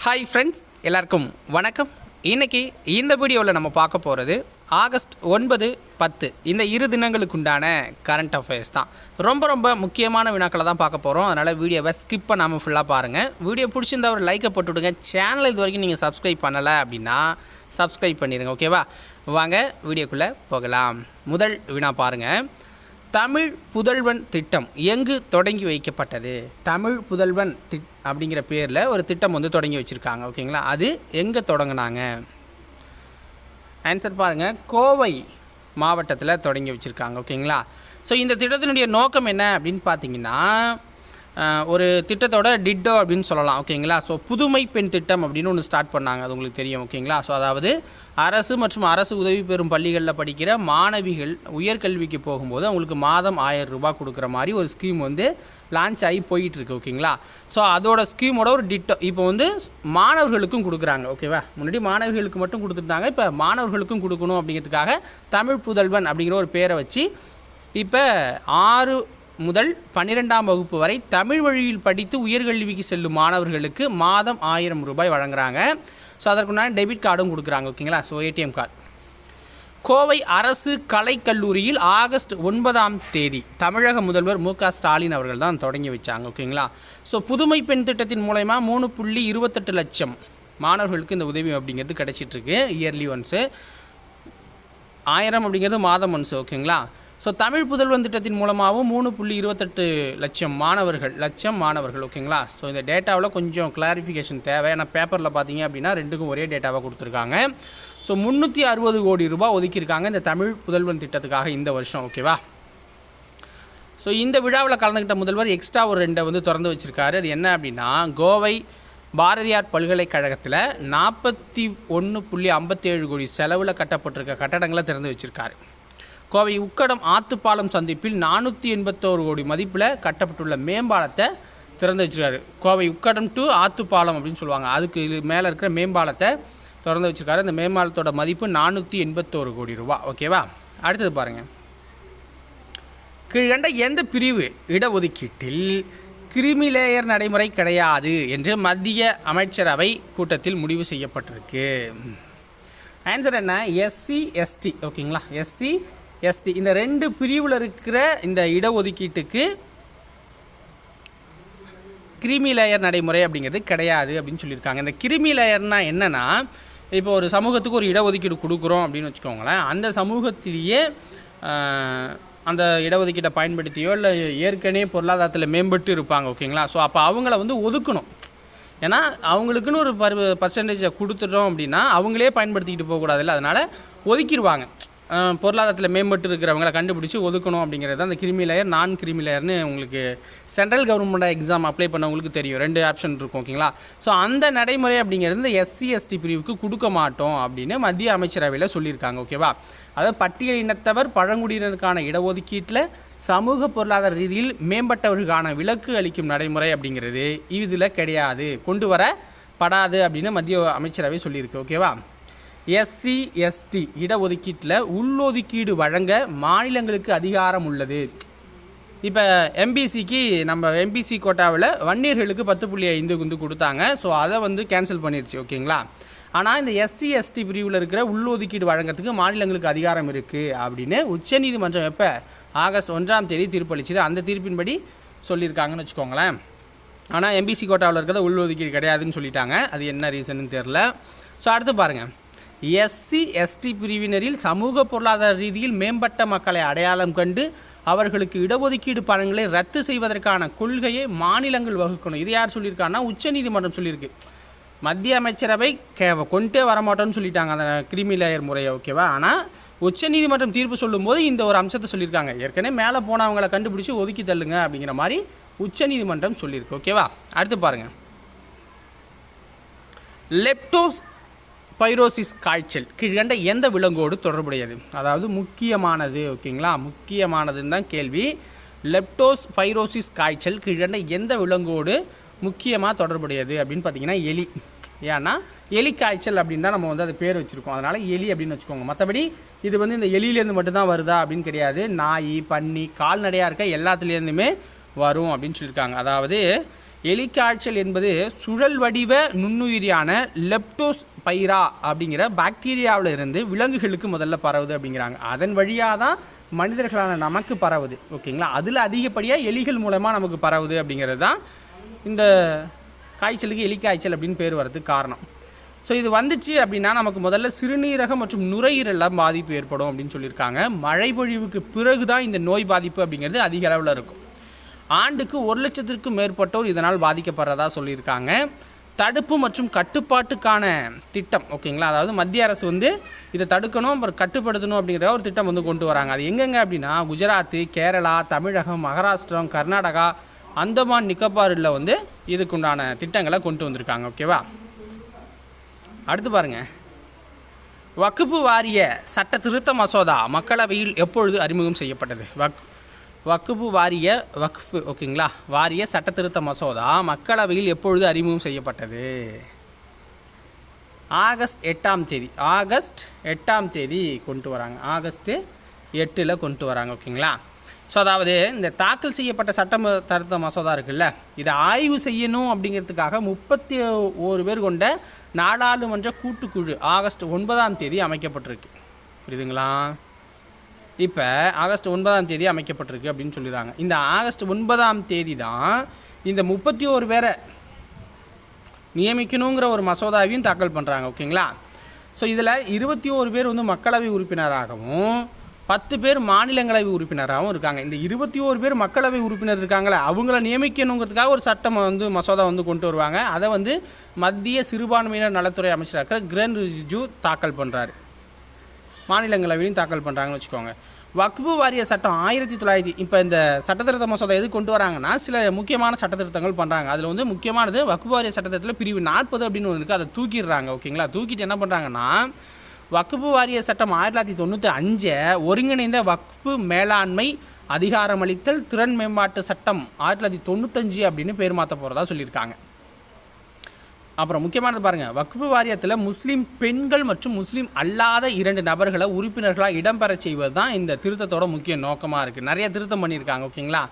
Hi friends, எல்லாருக்கும் வணக்கம். இன்றைக்கி இந்த வீடியோவில் நம்ம பார்க்க போகிறது ஆகஸ்ட் 9, 10 இந்த இரு தினங்களுக்குண்டான கரண்ட் அஃபேர்ஸ் தான். ரொம்ப முக்கியமான வினாக்களை தான் பார்க்க போகிறோம். அதனால் வீடியோவை ஸ்கிப் பண்ணாமல் ஃபுல்லாக பாருங்கள். வீடியோ பிடிச்சிருந்தா ஒரு லைக்கை போட்டு விடுங்க. சேனல் இது வரைக்கும் நீங்கள் சப்ஸ்கிரைப் பண்ணலை அப்படின்னா சப்ஸ்கிரைப் பண்ணிடுங்க. ஓகேவா? வாங்க வீடியோக்குள்ளே போகலாம். முதல் வினா பாருங்கள். தமிழ் புதல்வன் திட்டம் எங்கு தொடங்கி வைக்கப்பட்டது? தமிழ் புதல்வன் அப்படிங்கிற பேரில் ஒரு திட்டம் வந்து தொடங்கி வச்சுருக்காங்க. ஓகேங்களா? அது எங்கே தொடங்கினாங்க? ஆன்சர் பாருங்கள். கோவை மாவட்டத்தில் தொடங்கி வச்சுருக்காங்க. ஓகேங்களா? ஸோ இந்த திட்டத்தினுடைய நோக்கம் என்ன அப்படின்னு பார்த்தீங்கன்னா, ஒரு திட்டத்தோட டிட்டோ அப்படின்னு சொல்லலாம். ஓகேங்களா? ஸோ புதுமை பெண் திட்டம் அப்படின்னு ஒன்று ஸ்டார்ட் பண்ணாங்க. அது உங்களுக்கு தெரியும். ஓகேங்களா? ஸோ அதாவது அரசு மற்றும் அரசு உதவி பெறும் பள்ளிகளில் படிக்கிற மாணவிகள் உயர்கல்விக்கு போகும்போது அவங்களுக்கு மாதம் 1000 ரூபாய் கொடுக்குற மாதிரி ஒரு ஸ்கீம் வந்து லான்ச் ஆகி போயிட்டுருக்கு. ஓகேங்களா? ஸோ அதோட ஸ்கீமோட ஒரு டிட்டோ இப்போ வந்து மாணவர்களுக்கும் கொடுக்குறாங்க. ஓகேவா? முன்னாடி மாணவிகளுக்கு மட்டும் கொடுத்துருந்தாங்க. இப்போ மாணவர்களுக்கும் கொடுக்கணும் அப்படிங்கிறதுக்காக தமிழ் புதல்வன் அப்படிங்கிற ஒரு பேரை வச்சு இப்போ 6 முதல் 12ஆம் வகுப்பு வரை தமிழ் வழியில் படித்து உயர்கல்விக்கு செல்லும் மாணவர்களுக்கு மாதம் 1000 ரூபாய் வழங்குறாங்க. ஸோ அதற்குண்டான டெபிட் கார்டும் கொடுக்குறாங்க. ஓகேங்களா? So ATM card. கோவை அரசு கலைக்கல்லூரியில் ஆகஸ்ட் 9ஆம் தேதி தமிழக முதல்வர் மு.க. ஸ்டாலின் அவர்கள் தான் தொடங்கி வச்சாங்க. ஓகேங்களா? ஸோ புதுமை பெண் திட்டத்தின் மூலயமா 3.28 லட்சம் மாணவர்களுக்கு இந்த உதவி அப்படிங்கிறது கிடைச்சிட்ருக்கு. இயர்லி ஒன்ஸு 1000 அப்படிங்கிறது மாதம் ஒன்ஸு. ஓகேங்களா? ஸோ தமிழ் புதல்வன் திட்டத்தின் மூலமாகவும் 3.28 லட்சம் மாணவர்கள். ஓகேங்களா? ஸோ இந்த டேட்டாவில் கொஞ்சம் கிளாரிஃபிகேஷன் தேவை. ஏன்னா பேப்பரில் பார்த்தீங்க அப்படின்னா ரெண்டுக்கும் ஒரே டேட்டாவாக கொடுத்துருக்காங்க. ஸோ 360 கோடி ரூபாய் ஒதுக்கியிருக்காங்க இந்த தமிழ் புதல்வன் திட்டத்துக்காக இந்த வருஷம். ஓகேவா? ஸோ இந்த விழாவில் கலந்துக்கிட்ட முதல்வர் எக்ஸ்ட்ரா ஒரு 2 வந்து திறந்து வச்சுருக்காரு. அது என்ன அப்படின்னா, கோவை பாரதியார் பல்கலைக்கழகத்தில் 41.57 கோடி செலவில் கட்டப்பட்டிருக்க கட்டடங்களை திறந்து வச்சுருக்காரு. கோவை உக்கடம் ஆத்துப்பாலம் சந்திப்பில் 481 கோடி மதிப்பில் கட்டப்பட்டுள்ள மேம்பாலத்தை திறந்து வச்சுருக்காரு. கோவை உக்கடம் டு ஆத்துப்பாலம் அப்படின்னு சொல்லுவாங்க. அதுக்கு மேலே இருக்கிற மேம்பாலத்தை திறந்து வச்சுருக்காரு. இந்த மேம்பாலத்தோட மதிப்பு 481 கோடி ரூபா. ஓகேவா? அடுத்தது பாருங்கள். கீழ்கண்ட எந்த பிரிவு இடஒதுக்கீட்டில் கிரிமி லேயர் நடைமுறை கிடையாது என்று மத்திய அமைச்சரவை கூட்டத்தில் முடிவு செய்யப்பட்டிருக்கு? ஆன்சர் என்ன? SC ST. ஓகேங்களா? எஸ்சி எஸ்டி இந்த 2 பிரிவில் இருக்கிற இந்த இடஒதுக்கீட்டுக்கு கிரிமி லேயர் நடைமுறை அப்படிங்கிறது கிடையாது அப்படின்னு சொல்லியிருக்காங்க. இந்த கிரிமி லேயர்னால் என்னென்னா, இப்போ ஒரு சமூகத்துக்கு ஒரு இடஒதுக்கீடு கொடுக்குறோம் அப்படின்னு வச்சுக்கோங்களேன். அந்த சமூகத்திலேயே அந்த இடஒதுக்கீட்டை பயன்படுத்தியோ இல்லை ஏற்கனவே பொருளாதாரத்தில் மேம்பட்டு இருப்பாங்க. ஓகேங்களா? ஸோ அப்போ அவங்கள வந்து ஒதுக்கணும். ஏன்னா அவங்களுக்குன்னு ஒரு பர்சன்டேஜை கொடுத்துட்டோம் அப்படின்னா அவங்களே பயன்படுத்திக்கிட்டு போகக்கூடாதுல்ல. அதனால் ஒதுக்கிடுவாங்க. பொருளாதாரத்தில் மேம்பட்டு இருக்கிறவங்களை கண்டுபிடிச்சி ஒதுக்கணும் அப்படிங்கிறது தான் அந்த கிரிமி லேயர், நான் கிரிமி லேயர்னு உங்களுக்கு சென்ட்ரல் கவர்மெண்ட் எக்ஸாம் அப்ளை பண்ணவங்களுக்கு தெரியும். 2 ஆப்ஷன் இருக்கும். ஓகேங்களா? ஸோ அந்த நடைமுறை அப்படிங்கிறது இந்த எஸ்சி எஸ்டி பிரிவுக்கு கொடுக்க மாட்டோம் அப்படின்னு மத்திய அமைச்சரவையில் சொல்லியிருக்காங்க. ஓகேவா? அதாவது பட்டியல் இனத்தவர் பழங்குடியினருக்கான இடஒதுக்கீட்டில் சமூக பொருளாதார ரீதியில் மேம்பட்டவர்களுக்கான விலக்கு அளிக்கும் நடைமுறை அப்படிங்கிறது இதில் கிடையாது, கொண்டு வரப்படாது அப்படின்னு மத்திய அமைச்சரவை சொல்லியிருக்கு. ஓகேவா? எஸ்சி எஸ்டி இடஒதுக்கீட்டில் உள்ளொதுக்கீடு வழங்க மாநிலங்களுக்கு அதிகாரம் உள்ளது. இப்போ எம்பிசிக்கு நம்ம எம்பிசி கோட்டாவில் வன்னியர்களுக்கு 10.5 வந்து கொடுத்தாங்க. ஸோ அதை வந்து கேன்சல் பண்ணிடுச்சு. ஓகேங்களா? ஆனால் இந்த எஸ்சி எஸ்டி பிரிவில் இருக்கிற உள்ளொதுக்கீடு வழங்கிறதுக்கு மாநிலங்களுக்கு அதிகாரம் இருக்குது அப்படின்னு உச்சநீதிமன்றம் எப்போ ஆகஸ்ட் 1ஆம் தேதி தீர்ப்பளிச்சது. அந்த தீர்ப்பின்படி சொல்லியிருக்காங்கன்னு வச்சுக்கோங்களேன். ஆனால் எம்பிசி கோட்டாவில் இருக்கிறத உள்ளொதுக்கீடு கிடையாதுன்னு சொல்லிட்டாங்க. அது என்ன ரீசன்னு தெரில. ஸோ அடுத்து பாருங்கள். எஸ்சி எஸ்டி பிரிவினரில் சமூக பொருளாதார ரீதியில் மேம்பட்ட மக்களை அடையாளம் கண்டு அவர்களுக்கு இடஒதுக்கீடு பலன்களை ரத்து செய்வதற்கான கொள்கையை மாநிலங்கள் வகுக்கணும். இது யார் சொல்லியிருக்காங்கன்னா உச்சநீதிமன்றம் சொல்லியிருக்கு. மத்திய அமைச்சரவை கொண்டே வரமாட்டோன்னு சொல்லிட்டாங்க அந்த கிரிமி லேயர் முறையை. ஓகேவா? ஆனால் உச்சநீதிமன்றம் தீர்ப்பு சொல்லும்போது இந்த ஒரு அம்சத்தை சொல்லியிருக்காங்க. ஏற்கனவே மேலே போனவங்களை கண்டுபிடிச்சி ஒதுக்கி தள்ளுங்க அப்படிங்கிற மாதிரி உச்சநீதிமன்றம் சொல்லியிருக்கு. ஓகேவா? அடுத்து பாருங்கள். லெப்டோஸ் பைரோசிஸ் காய்ச்சல் கீழ்கண்ட எந்த விலங்கோடு தொடர்புடையது? அதாவது முக்கியமானது. ஓகேங்களா? முக்கியமானதுன்னு தான் கேள்வி. லெப்டோஸ் பைரோசிஸ் காய்ச்சல் கீழ்கண்ட எந்த விலங்கோடு முக்கியமாக தொடர்புடையது அப்படின்னு பார்த்தீங்கன்னா எலி. ஏன்னா எலி காய்ச்சல் அப்படின்னு தான் நம்ம வந்து அது பேர் வச்சுருக்கோம். அதனால் எலி அப்படின்னு வச்சுக்கோங்க. மற்றபடி இது வந்து இந்த எலியிலேருந்து மட்டும்தான் வருதா அப்படின்னு கிடையாது. நாய், பன்னி, கால்நடையாக இருக்க எல்லாத்துலேருந்துமே வரும் அப்படின்னு சொல்லியிருக்காங்க. அதாவது எலிக்காய்ச்சல் என்பது சுழல் வடிவ நுண்ணுயிரியான லெப்டோஸ்பைரா அப்படிங்கிற பாக்டீரியாவில் இருந்து விலங்குகளுக்கு முதல்ல பரவுது அப்படிங்கிறாங்க. அதன் வழியாக தான் மனிதர்களான நமக்கு பரவுது. ஓகேங்களா, அதில் அதிகப்படியாக எலிகள் மூலமாக நமக்கு பரவுது அப்படிங்கிறது தான் இந்த காய்ச்சலுக்கு எலிக்காய்ச்சல் அப்படின்னு பேர் வர்றதுக்கு காரணம். ஸோ இது வந்துச்சு அப்படின்னா நமக்கு முதல்ல சிறுநீரகம் மற்றும் நுரையீரலாம் பாதிப்பு ஏற்படும் அப்படின்னு சொல்லியிருக்காங்க. மழை பொழிவுக்கு பிறகு தான் இந்த நோய் பாதிப்பு அப்படிங்கிறது அதிக அளவில் இருக்கும். ஆண்டுக்கு 1 லட்சத்திற்கும் மேற்பட்டோர் இதனால் பாதிக்கப்படுறதா சொல்லியிருக்காங்க. தடுப்பு மற்றும் கட்டுப்பாட்டுக்கான திட்டம், ஓகேங்களா, அதாவது மத்திய அரசு வந்து இதை தடுக்கணும் அப்புறம் கட்டுப்படுத்தணும் அப்படிங்கிற ஒரு திட்டம் வந்து கொண்டு வராங்க. அது எங்கெங்க அப்படின்னா குஜராத்து, கேரளா, தமிழகம், மகாராஷ்டிரம், கர்நாடகா, அந்தமான் நிக்கோபாரில் வந்து இதுக்குண்டான திட்டங்களை கொண்டு வந்திருக்காங்க. ஓகேவா, அடுத்து பாருங்கள். வக்ஃபு வாரிய சட்ட திருத்த மசோதா மக்களவையில் எப்பொழுது அறிமுகம் செய்யப்பட்டது? வக்ஃபு ஓகேங்களா, வாரிய சட்ட திருத்த மசோதா மக்களவையில் எப்பொழுது அறிமுகம் செய்யப்பட்டது? ஆகஸ்ட் 8ஆம் தேதி. ஆகஸ்ட் 8ஆம் தேதி கொண்டு வராங்க. ஆகஸ்ட் 8 கொண்டு வராங்க. ஓகேங்களா, ஸோ அதாவது இந்த தாக்கல் செய்யப்பட்ட சட்ட திருத்த மசோதா இருக்குல்ல, இதை ஆய்வு செய்யணும் அப்படிங்கிறதுக்காக 31 பேர் கொண்ட நாடாளுமன்ற கூட்டுக்குழு ஆகஸ்ட் 9ஆம் தேதி அமைக்கப்பட்டிருக்கு. புரியுதுங்களா? இப்போ ஆகஸ்ட் 9ஆம் தேதி அமைக்கப்பட்டிருக்கு அப்படின்னு சொல்லிடுறாங்க. இந்த ஆகஸ்ட் 9ஆம் தேதி தான் இந்த 31 பேரை நியமிக்கணுங்கிற ஒரு மசோதாவையும் தாக்கல் பண்ணுறாங்க. ஓகேங்களா, ஸோ இதில் 21 பேர் வந்து மக்களவை உறுப்பினராகவும் 10 பேர் மாநிலங்களவை உறுப்பினராகவும் இருக்காங்க. இந்த 21 பேர் மக்களவை உறுப்பினர் இருக்காங்களே, அவங்கள நியமிக்கணுங்கிறதுக்காக ஒரு சட்டம் வந்து மசோதா வந்து கொண்டு வருவாங்க. அதை வந்து மத்திய சிறுபான்மையினர் நலத்துறை அமைச்சராக கிரண் ரிஜிஜு தாக்கல் பண்ணுறாரு. மாநிலங்களவையும் தாக்கல் பண்ணுறாங்கன்னு வச்சுக்கோங்க. வக்ஃபு வாரிய சட்டம் 1900 இப்போ இந்த சட்டத்திருத்த மசோதா எது கொண்டு வராங்கன்னா சில முக்கியமான சட்டத்திருத்தங்கள் பண்ணுறாங்க. அதில் வந்து முக்கியமானது வக்ஃபு வாரிய சட்டத்தில் பிரிவு 40 அப்படின்னு ஒன்று இருக்குது. அதை தூக்கிடுறாங்க. ஓகேங்களா, தூக்கிட்டு என்ன பண்ணுறாங்கன்னா வக்ஃபு வாரிய சட்டம் 1995 ஒருங்கிணைந்த வக்ஃபு மேலாண்மை அதிகாரமளித்தல் திறன் மேம்பாட்டு சட்டம் 1995 அப்படின்னு பேர் மாற்ற போகிறதா சொல்லியிருக்காங்க. அப்புறம் முக்கியமானது பாருங்கள், வக்ஃபு வாரியத்தில் முஸ்லீம் பெண்கள் மற்றும் முஸ்லீம் அல்லாத 2 நபர்களை உறுப்பினர்களாக இடம்பெற செய்வது தான் இந்த திருத்தத்தோட முக்கிய நோக்கமாக இருக்குது. நிறைய திருத்தம் பண்ணியிருக்காங்க. ஓகேங்களா,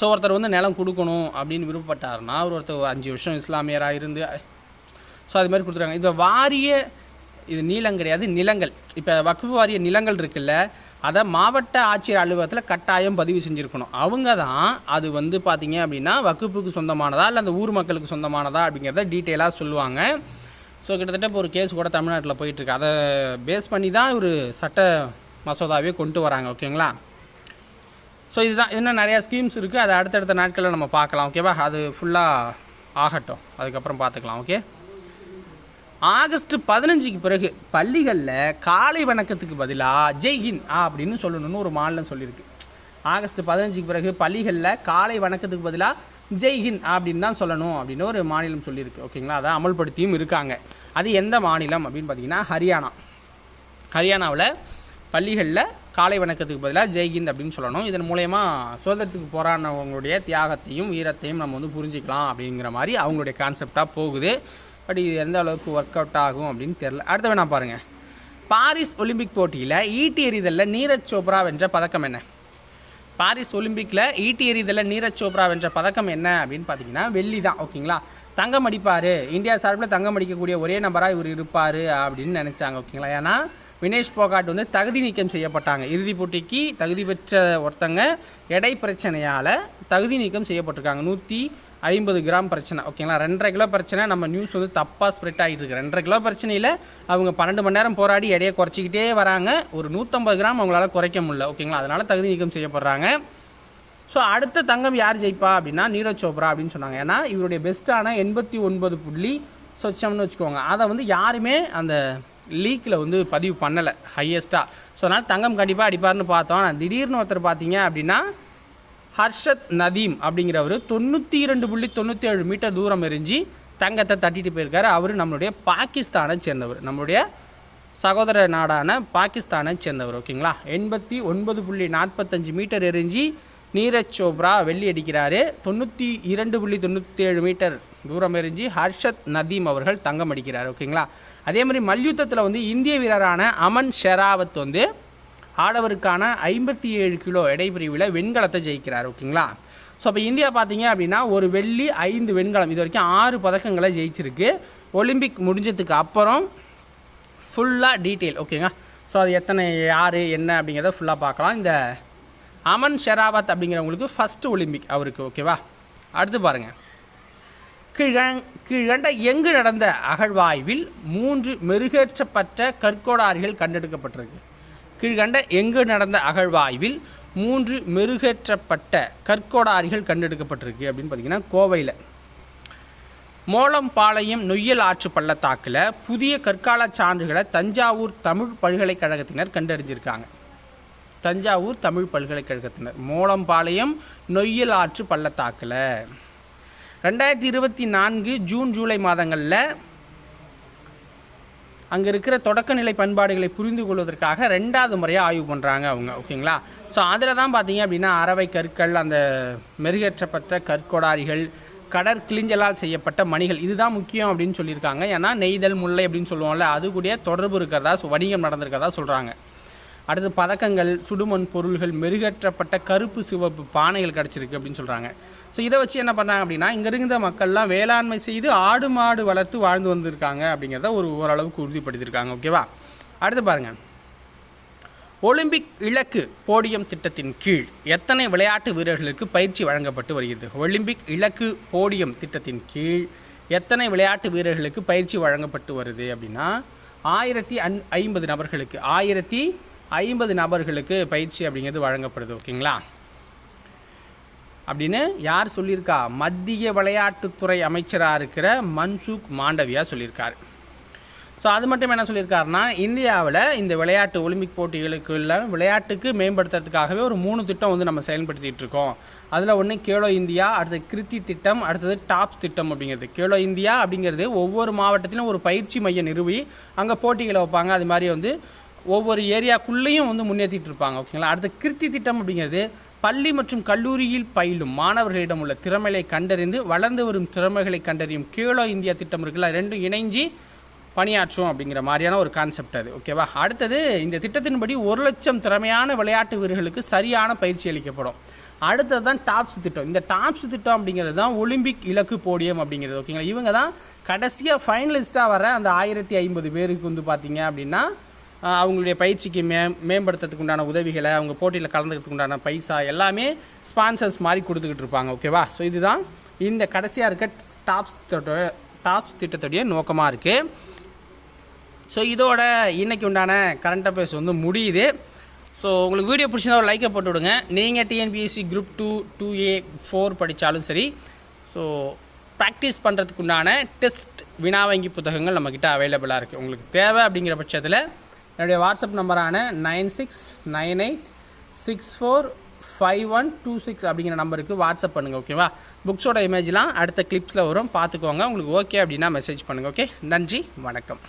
ஸோ ஒருத்தர் வந்து நிலம் கொடுக்கணும் அப்படின்னு விருப்பப்பட்டாருன்னா ஒருத்தர் 5 வருஷம் இஸ்லாமியராக இருந்து ஸோ அது மாதிரி கொடுத்துருக்காங்க. இது வாரிய இது நீளம் கிடையாது, நிலங்கள். இப்போ வக்ஃபு வாரிய நிலங்கள் இருக்குல்ல, அதை மாவட்ட ஆட்சியர் அலுவலகத்தில் கட்டாயம் பதிவு செஞ்சுருக்கணும். அவங்க தான் அது வந்து பார்த்திங்க அப்படின்னா வக்ஃபுக்கு சொந்தமானதா இல்லை அந்த ஊர் மக்களுக்கு சொந்தமானதா அப்படிங்கிறத டீட்டெயிலாக சொல்லுவாங்க. ஸோ கிட்டத்தட்ட இப்போ ஒரு கேஸ் கூட தமிழ்நாட்டில் போயிட்டுருக்கு. அதை பேஸ் பண்ணி தான் ஒரு சட்ட மசோதாவே கொண்டு வராங்க. ஓகேங்களா, ஸோ இதுதான். இன்னும் நிறையா ஸ்கீம்ஸ் இருக்குது. அதை அடுத்தடுத்த நாட்களில் நம்ம பார்க்கலாம். ஓகேவா, அது ஃபுல்லாக ஆகட்டும், அதுக்கப்புறம் பார்த்துக்கலாம். ஓகே, ஆகஸ்ட் 15க்கு பிறகு பள்ளிகளில் காலை வணக்கத்துக்கு பதிலாக ஜெய்ஹிந்த் அப்படின்னு சொல்லணும்னு ஒரு மாநிலம் சொல்லியிருக்கு. ஆகஸ்ட் 15க்கு பிறகு பள்ளிகளில் காலை வணக்கத்துக்கு பதிலாக ஜெய்ஹிந்த் அப்படின்னு தான் சொல்லணும் அப்படின்னு ஒரு மாநிலம் சொல்லியிருக்கு. ஓகேங்களா, அதை அமல்படுத்தியும் இருக்காங்க. அது எந்த மாநிலம் அப்படின்னு பார்த்தீங்கன்னா ஹரியானா. ஹரியானாவில் பள்ளிகளில் காலை வணக்கத்துக்கு பதிலாக ஜெய்ஹிந்த் அப்படின்னு சொல்லணும். இதன் மூலயமா சுதந்திரத்துக்கு போராடினவங்களுடைய தியாகத்தையும் வீரத்தையும் நம்ம வந்து புரிஞ்சிக்கலாம் அப்படிங்கிற மாதிரி அவங்களுடைய கான்செப்டாக போகுது. பட் இது எந்த அளவுக்கு ஒர்க் அவுட் ஆகும் அப்படின்னு தெரில. அடுத்த வேணா பாருங்கள், பாரிஸ் ஒலிம்பிக் போட்டியில் ஈட்டி எறிதலில் நீரஜ் சோப்ரா வென்ற பதக்கம் என்ன? பாரிஸ் ஒலிம்பிக்கில் ஈட்டி எறிதலில் நீரஜ் சோப்ரா வென்ற பதக்கம் என்ன அப்படின்னு பார்த்தீங்கன்னா வெள்ளி தான். ஓகேங்களா, தங்கம் அடிப்பார், இந்தியா சார்பில் தங்கம் அடிக்கக்கூடிய ஒரே நபராக இவர் இருப்பார் அப்படின்னு நினச்சாங்க. ஓகேங்களா, ஏன்னா வினேஷ் போகாட் வந்து தகுதி நீக்கம் செய்யப்பட்டாங்க. இறுதிப் போட்டிக்கு தகுதி பெற்ற ஒருத்தங்க எடை பிரச்சனையால் தகுதி நீக்கம் செய்யப்பட்டிருக்காங்க. 150 கிராம் பிரச்சனை. ஓகேங்களா, 2.5 கிலோ பிரச்சனை. நம்ம நியூஸ் வந்து தப்பாக ஸ்ப்ரெட் ஆகிட்டு இருக்கு. 2.5 கிலோ பிரச்சனையில் அவங்க 12 மணி நேரம் போராடி எடையை குறைச்சிக்கிட்டே வராங்க. ஒரு 150 கிராம் அவங்களால குறைக்க முடியல. ஓகேங்களா, அதனால் தகுதி நீக்கம் செய்யப்படுறாங்க. ஸோ அடுத்த தங்கம் யார் ஜெயிப்பா அப்படின்னா நீரஜ் சோப்ரா அப்படின்னு சொன்னாங்க. ஏன்னா இவருடைய பெஸ்ட்டான 89 புள்ளி சொச்சம்னு வச்சுக்கோங்க, அதை வந்து யாருமே அந்த லீக்கில் வந்து பதிவு பண்ணலை ஹையஸ்ட்டாக. ஸோ அதனால் தங்கம் கண்டிப்பாக அடிப்பார்னு பார்த்தோம். ஆனால் திடீர்னு ஒருத்தர் பார்த்தீங்க அப்படின்னா ஹர்ஷத் நதீம் அப்படிங்கிறவர் 92.97 மீட்டர் தூரம் எரிஞ்சு தங்கத்தை தட்டிட்டு போயிருக்காரு. அவர் நம்மளுடைய பாகிஸ்தானை சேர்ந்தவர், நம்மளுடைய சகோதர நாடான பாகிஸ்தானை சேர்ந்தவர். ஓகேங்களா, 89.45 மீட்டர் எரிஞ்சு நீரஜ் சோப்ரா வெள்ளி அடிக்கிறாரு. 92.97 மீட்டர் தூரம் எரிஞ்சு ஹர்ஷத் நதீம் அவர்கள் தங்கம் அடிக்கிறார். ஓகேங்களா, அதே மாதிரி மல்யுத்தத்தில் வந்து இந்திய வீரரான அமன் ஷெராவத் வந்து ஆடவருக்கான 57 கிலோ எடை பிரிவில் வெண்கலத்தை ஜெயிக்கிறார். ஓகேங்களா, ஸோ இப்போ இந்தியா பார்த்தீங்க அப்படின்னா ஒரு வெள்ளி 5 வெண்கலம் இது வரைக்கும் 6 பதக்கங்களை ஜெயிச்சிருக்கு. ஒலிம்பிக் முடிஞ்சதுக்கு அப்புறம் ஃபுல்லாக டீட்டெயில் ஓகேங்க. ஸோ அது எத்தனை யார் என்ன அப்படிங்கிறத ஃபுல்லாக பார்க்கலாம். இந்த அமன் ஷெராவத் அப்படிங்கிறவங்களுக்கு ஃபஸ்ட்டு ஒலிம்பிக் அவருக்கு ஓகேவா. அடுத்து பாருங்கள், கீழ்கண்ட எங்கு நடந்த அகழ்வாய்வில் 3 மெருகேற்றப்பட்ட கற்கோடாரிகள் கண்டெடுக்கப்பட்டிருக்கு. கீழ்கண்ட எங்கு நடந்த அகழ்வாய்வில் 3 மெருகேற்றப்பட்ட கற்கோடாரிகள் கண்டெடுக்கப்பட்டிருக்கு அப்படின்னு பார்த்தீங்கன்னா கோவையில் மோளம்பாளையம் நொய்யல் ஆற்று பள்ளத்தாக்கில் புதிய கற்கால சான்றுகளை தஞ்சாவூர் தமிழ் பல்கலைக்கழகத்தினர் கண்டறிஞ்சிருக்காங்க. தஞ்சாவூர் தமிழ் பல்கலைக்கழகத்தினர் மோளம்பாளையம் நொய்யல் ஆற்று பள்ளத்தாக்கில் 2024 ஜூன் ஜூலை மாதங்களில் அங்கே இருக்கிற தொடக்கநிலை பண்பாடுகளை புரிந்து கொள்வதற்காக 2வது முறையாக ஆய்வு பண்ணுறாங்க அவங்க ஓகேங்களா. ஸோ அதில் தான் பார்த்தீங்க அப்படின்னா அரவை கற்கள், அந்த மெருகேற்றப்பட்ட கற்கொடாரிகள், கடற்கிளிஞ்சலால் செய்யப்பட்ட மணிகள் இதுதான் முக்கியம் அப்படின்னு சொல்லியிருக்காங்க. ஏன்னா நெய்தல் முல்லை அப்படின்னு சொல்லுவோம்ல, அது கூட தொடர்பு இருக்கிறதா வணிகம் நடந்திருக்கிறதா சொல்கிறாங்க. அடுத்து பதக்கங்கள், சுடுமண் பொருள்கள், மெருகேற்றப்பட்ட கருப்பு சிவப்பு பானைகள் கிடச்சிருக்கு அப்படின்னு சொல்கிறாங்க. ஸோ இதை வச்சு என்ன பண்ணாங்க அப்படின்னா இங்கே இருந்த மக்கள்லாம் வேளாண்மை செய்து ஆடு மாடு வளர்த்து வாழ்ந்து வந்திருக்காங்க அப்படிங்கிறத ஓரளவுக்கு உறுதிப்படுத்தியிருக்காங்க ஓகேவா. அடுத்து பாருங்கள், ஒலிம்பிக் இலக்கு போடியம் திட்டத்தின் கீழ் எத்தனை விளையாட்டு வீரர்களுக்கு பயிற்சி வழங்கப்பட்டு வருகிறது? ஒலிம்பிக் இலக்கு போடியம் திட்டத்தின் கீழ் எத்தனை விளையாட்டு வீரர்களுக்கு பயிற்சி வழங்கப்பட்டு வருது அப்படின்னா 1050 நபர்களுக்கு 1050 நபர்களுக்கு பயிற்சி அப்படிங்கிறது வழங்கப்படுது ஓகேங்களா. அப்படின்னு யார் சொல்லியிருக்கா? மத்திய விளையாட்டுத்துறை அமைச்சராக இருக்கிற மன்சுக் மாண்டவியா சொல்லியிருக்காரு. ஸோ அது மட்டும் என்ன சொல்லியிருக்காருன்னா இந்தியாவில் இந்த விளையாட்டு ஒலிம்பிக் போட்டிகளுக்குள்ள விளையாட்டுக்கு மேம்படுத்துறதுக்காகவே ஒரு 3 திட்டம் வந்து நம்ம செயல்படுத்திகிட்டு இருக்கோம். அதில் ஒன்று கேலோ இந்தியா, அடுத்தது கிருத்தி திட்டம், அடுத்தது டாப்ஸ் திட்டம் அப்படிங்கிறது. கேலோ இந்தியா அப்படிங்கிறது ஒவ்வொரு மாவட்டத்திலும் ஒரு பயிற்சி மையம் நிறுவி அங்கே போட்டிகளை வைப்பாங்க. அது மாதிரி வந்து ஒவ்வொரு ஏரியாக்குள்ளேயும் வந்து முன்னேற்றிட்டு இருப்பாங்க ஓகேங்களா. அடுத்து கிருத்தி திட்டம் அப்படிங்கிறது பள்ளி மற்றும் கல்லூரியில் பயிலும் மாணவர்களிடம் உள்ள திறமைகளை கண்டறிந்து வளர்ந்து வரும் திறமைகளை கண்டறியும் கேலோ இந்தியா திட்டம் இருக்குல்ல, ரெண்டும் இணைஞ்சு பணியாற்றும் அப்படிங்கிற மாதிரியான ஒரு கான்செப்ட் அது ஓகேவா. அடுத்தது இந்த திட்டத்தின்படி 1 லட்சம் திறமையான விளையாட்டு வீரர்களுக்கு சரியான பயிற்சி அளிக்கப்படும். அடுத்தது தான் டாப்ஸ் திட்டம். இந்த டாப்ஸ் திட்டம் அப்படிங்கிறது தான் ஒலிம்பிக் இலக்கு போடியம் அப்படிங்கிறது ஓகேங்களா. இவங்க தான் கடைசியாக ஃபைனலிஸ்ட்டாக வர அந்த 1050 பேருக்கு வந்து பார்த்திங்க அப்படின்னா அவங்களுடைய பயிற்சிக்கு மேம்படுத்துறதுக்கு உண்டான உதவிகளை, அவங்க போட்டியில் கலந்துக்கிறதுக்கு உண்டான பைசா எல்லாமே ஸ்பான்சர்ஸ் மாதிரி கொடுத்துக்கிட்டு இருப்பாங்க ஓகேவா. ஸோ இதுதான் இந்த கடைசியாக இருக்க டாப்ஸ் திட்டத்துடைய நோக்கமாக இருக்குது. ஸோ இதோட இன்றைக்கி உண்டான கரண்ட் அஃபேர்ஸ் வந்து முடியுது. ஸோ உங்களுக்கு வீடியோ பிடிச்சிருந்தா ஒரு லைக்கை போட்டு விடுங்க. நீங்கள் டிஎன்பிஎஸ்சி குரூப் 2, 2A, 4 படித்தாலும் சரி, ஸோ ப்ராக்டிஸ் பண்ணுறதுக்கு உண்டான டெஸ்ட் வினா வங்கி புத்தகங்கள் நம்மக்கிட்ட அவைலபிளாக இருக்குது. உங்களுக்கு தேவை அப்படிங்கிற பட்சத்தில் என்னுடைய வாட்ஸ்அப் நம்பரான 9698645126 அப்படிங்கிற நம்பருக்கு வாட்ஸ்அப் பண்ணுங்கள் ஓகேவா. புக்ஸோட இமேஜ்லாம் அடுத்த கிளிப்ஸில் வரும், பார்த்துக்கோங்க. உங்களுக்கு ஓகே அப்படின்னா மெசேஜ் பண்ணுங்கள் ஓகே. நன்றி, வணக்கம்.